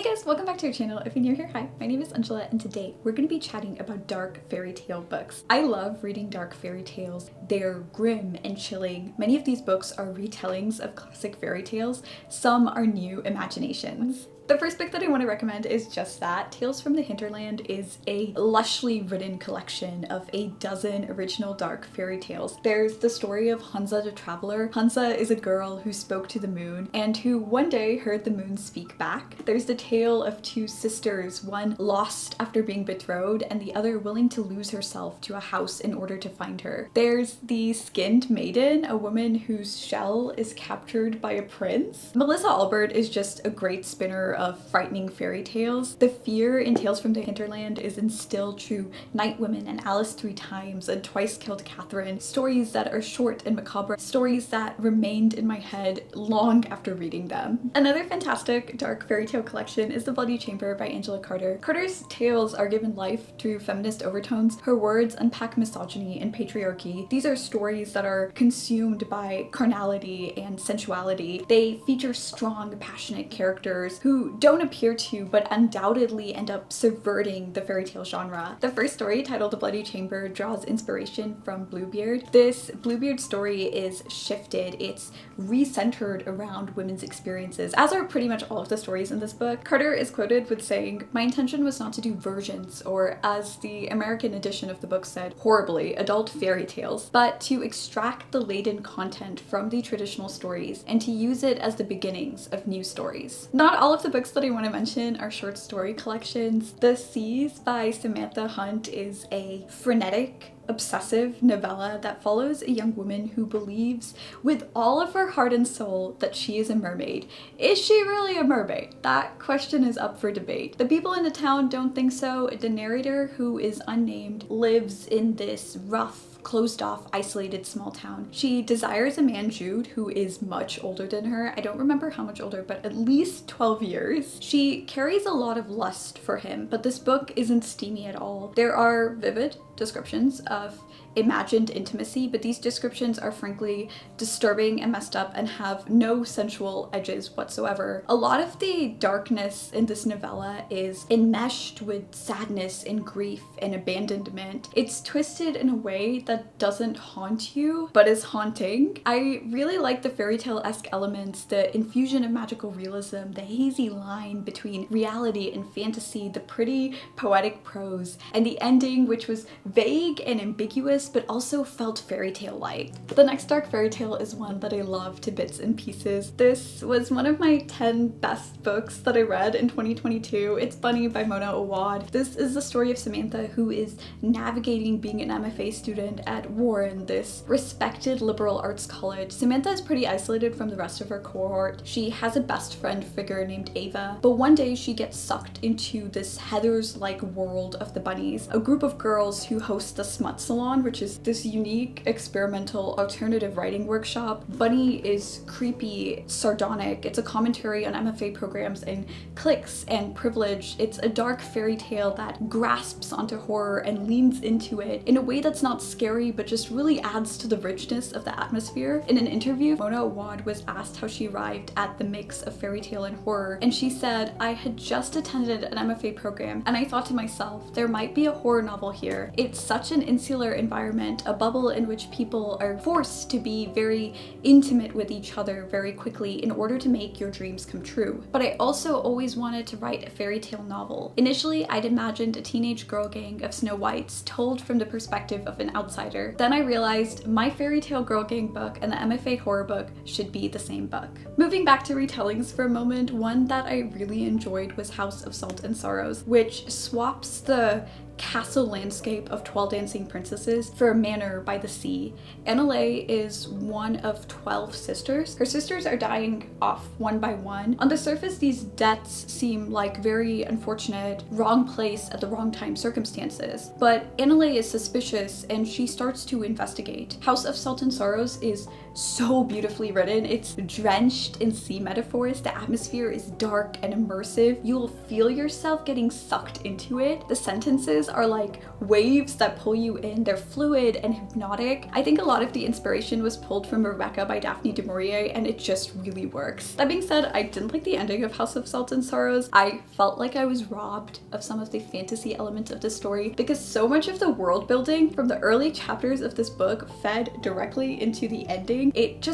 guys, welcome back to our channel. If you're new here, hi, my name is Anshula and today we're going to be chatting about dark fairy tale books. I love reading dark fairy tales. They're grim and chilling. Many of these books are retellings of classic fairy tales. Some are new imaginations. The first book that I want to recommend is just that. Tales from the Hinterland is a lushly written collection of a dozen original dark fairy tales. There's the story of Hansa the Traveler. Hansa is a girl who spoke to the moon and who one day heard the moon speak back. There's the tale of two sisters, one lost after being betrothed and the other willing to lose herself to a house in order to find her. There's the Skinned Maiden, a woman whose shell is captured by a prince. Melissa Albert is just a great spinner of frightening fairy tales. The fear in Tales from the Hinterland is instilled through Night Women and Alice Three Times and Twice Killed Catherine, stories that are short and macabre, stories that remained in my head long after reading them. Another fantastic dark fairy tale collection is The Bloody Chamber by Angela Carter. Carter's tales are given life through feminist overtones. Her words unpack misogyny and patriarchy. These are stories that are consumed by carnality and sensuality. They feature strong, passionate characters who don't appear to, but undoubtedly end up subverting the fairy tale genre. The first story, titled The Bloody Chamber, draws inspiration from Bluebeard. This Bluebeard story is shifted. It's recentered around women's experiences, as are pretty much all of the stories in this book. Carter is quoted with saying, "My intention was not to do versions, or as the American edition of the book said, horribly, adult fairy tales, but to extract the laden content from the traditional stories and to use it as the beginnings of new stories." Not all of the books that I want to mention are short story collections. The Seas by Samantha Hunt is a frenetic, obsessive novella that follows a young woman who believes with all of her heart and soul that she is a mermaid. Is she really a mermaid? That question is up for debate. The people in the town don't think so. The narrator, who is unnamed, lives in this rough, closed off, isolated small town. She desires a man, Jude, who is much older than her. I don't remember how much older, but at least 12 years. She carries a lot of lust for him, but this book isn't steamy at all. There are vivid descriptions of imagined intimacy, but these descriptions are frankly disturbing and messed up and have no sensual edges whatsoever. A lot of the darkness in this novella is enmeshed with sadness and grief and abandonment. It's twisted in a way that doesn't haunt you, but is haunting. I really like the fairy tale-esque elements, the infusion of magical realism, the hazy line between reality and fantasy, the pretty poetic prose, and the ending, which was vague and ambiguous but also felt fairy tale-like. The next dark fairy tale is one that I love to bits and pieces. This was one of my 10 best books that I read in 2022. It's Bunny by Mona Awad. This is the story of Samantha, who is navigating being an MFA student at Warren, this respected liberal arts college. Samantha is pretty isolated from the rest of her cohort. She has a best friend figure named Ava, but one day she gets sucked into this Heathers-like world of the bunnies, a group of girls who host a smut salon, which is this unique experimental alternative writing workshop. Bunny is creepy, sardonic. It's a commentary on MFA programs and cliques and privilege. It's a dark fairy tale that grasps onto horror and leans into it in a way that's not scary, but just really adds to the richness of the atmosphere. In an interview, Mona Awad was asked how she arrived at the mix of fairy tale and horror, and she said, "I had just attended an MFA program, and I thought to myself, there might be a horror novel here. It's such an insular environment, a bubble in which people are forced to be very intimate with each other very quickly in order to make your dreams come true. But I also always wanted to write a fairy tale novel. Initially, I'd imagined a teenage girl gang of Snow Whites told from the perspective of an outsider. Then I realized my fairy tale girl gang book and the MFA horror book should be the same book." Moving back to retellings for a moment, one that I really enjoyed was House of Salt and Sorrows, which swaps the castle landscape of 12 Dancing Princesses for a manor by the sea. Annalay is one of 12 sisters. Her sisters are dying off one by one. On the surface, these deaths seem like very unfortunate, wrong place at the wrong time circumstances, but Annalay is suspicious and she starts to investigate. House of Salt and Sorrows is so beautifully written. It's drenched in sea metaphors. The atmosphere is dark and immersive. You'll feel yourself getting sucked into it. The sentences songs are like waves that pull you in. They're fluid and hypnotic. I think a lot of the inspiration was pulled from Rebecca by Daphne du Maurier, and it just really works. That being said, I didn't like the ending of House of Salt and Sorrows. I felt like I was robbed of some of the fantasy elements of the story because so much of the world building from the early chapters of this book fed directly into the ending. It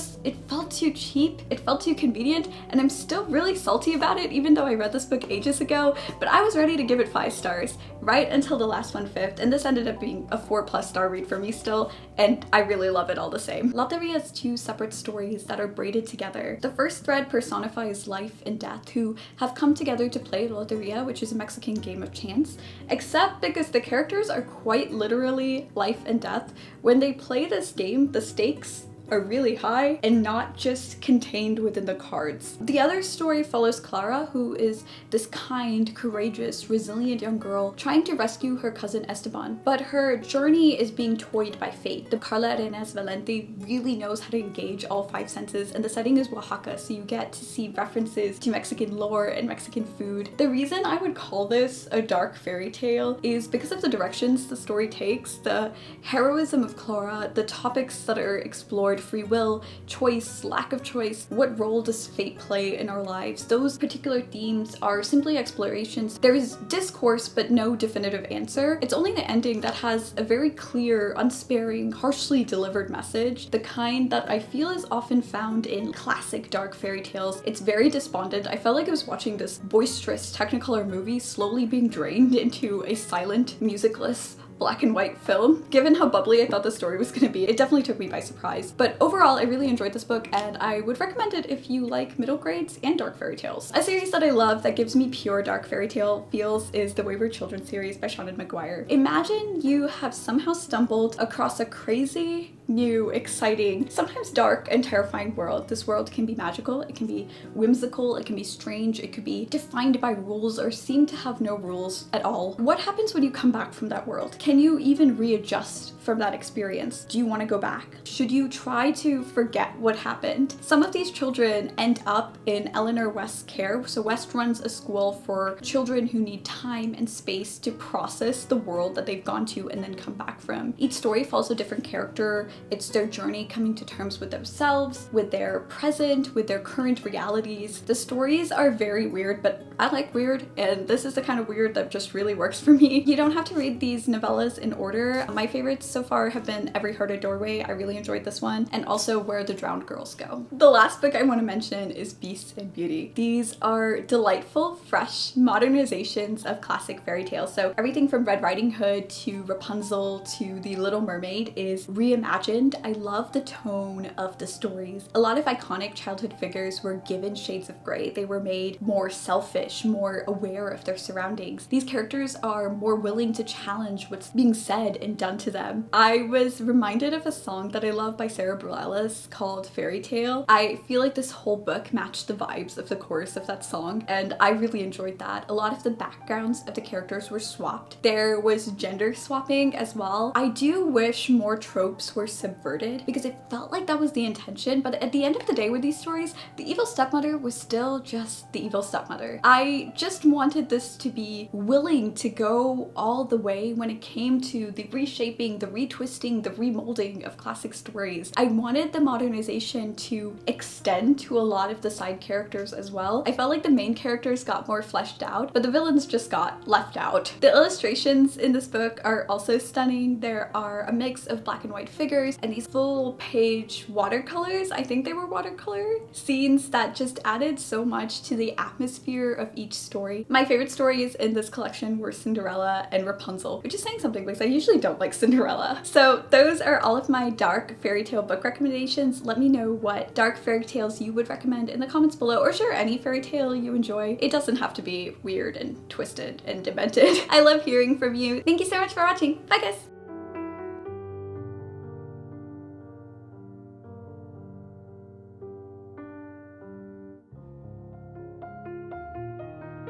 felt too cheap, it felt too convenient, and I'm still really salty about it even though I read this book ages ago, but I was ready to give it 5 stars right until the last 1/5, and this ended up being a 4+ star read for me still, and I really love it all the same. Loteria has 2 separate stories that are braided together. The first thread personifies life and death who have come together to play Loteria, which is a Mexican game of chance, except because the characters are quite literally life and death. When they play this game, the stakes are really high and not just contained within the cards. The other story follows Clara, who is this kind, courageous, resilient young girl trying to rescue her cousin Esteban, but her journey is being toyed by fate. The Carla Arenas Valente really knows how to engage all 5 senses, and the setting is Oaxaca, so you get to see references to Mexican lore and Mexican food. The reason I would call this a dark fairy tale is because of the directions the story takes, the heroism of Clara, the topics that are explored: free will, choice, lack of choice, what role does fate play in our lives. Those particular themes are simply explorations. There is discourse but no definitive answer. It's only the ending that has a very clear, unsparing, harshly delivered message, the kind that I feel is often found in classic dark fairy tales. It's very despondent. I felt like I was watching this boisterous Technicolor movie slowly being drained into a silent, musicless black and white film. Given how bubbly I thought the story was going to be, it definitely took me by surprise. But overall, I really enjoyed this book, and I would recommend it if you like middle grades and dark fairy tales. A series that I love that gives me pure dark fairy tale feels is the Wayward Children series by Seanan McGuire. Imagine you have somehow stumbled across a crazy, new, exciting, sometimes dark and terrifying world. This world can be magical, it can be whimsical, it can be strange, it could be defined by rules or seem to have no rules at all. What happens when you come back from that world? Can you even readjust from that experience? Do you want to go back? Should you try to forget what happened? Some of these children end up in Eleanor West's care. So West runs a school for children who need time and space to process the world that they've gone to and then come back from. Each story follows a different character. It's their journey coming to terms with themselves, with their present, with their current realities. The stories are very weird, but I like weird, and this is the kind of weird that just really works for me. You don't have to read these novellas in order. My favorites so far have been Every Heart a Doorway. I really enjoyed this one, and also Where the Drowned Girls Go. The last book I want to mention is Beast and Beauty. These are delightful, fresh modernizations of classic fairy tales. So everything from Red Riding Hood to Rapunzel to The Little Mermaid is reimagined. I love the tone of the stories. A lot of iconic childhood figures were given shades of gray. They were made more selfish, more aware of their surroundings. These characters are more willing to challenge what's being said and done to them. I was reminded of a song that I love by Sarah Bareilles called Fairytale. I feel like this whole book matched the vibes of the chorus of that song, and I really enjoyed that. A lot of the backgrounds of the characters were swapped. There was gender swapping as well. I do wish more tropes were subverted because it felt like that was the intention, but at the end of the day with these stories, the evil stepmother was still just the evil stepmother. I just wanted this to be willing to go all the way when it came to the reshaping, the retwisting, the remolding of classic stories. I wanted the modernization to extend to a lot of the side characters as well. I felt like the main characters got more fleshed out, but the villains just got left out. The illustrations in this book are also stunning. There are a mix of black and white figures and these full page watercolors. I think they were watercolor scenes that just added so much to the atmosphere of each story. My favorite stories in this collection were Cinderella and Rapunzel, which is saying something because I usually don't like Cinderella. So those are all of my dark fairy tale book recommendations. Let me know what dark fairy tales you would recommend in the comments below, or share any fairy tale you enjoy. It doesn't have to be weird and twisted and demented. I love hearing from you. Thank you so much for watching. Bye guys!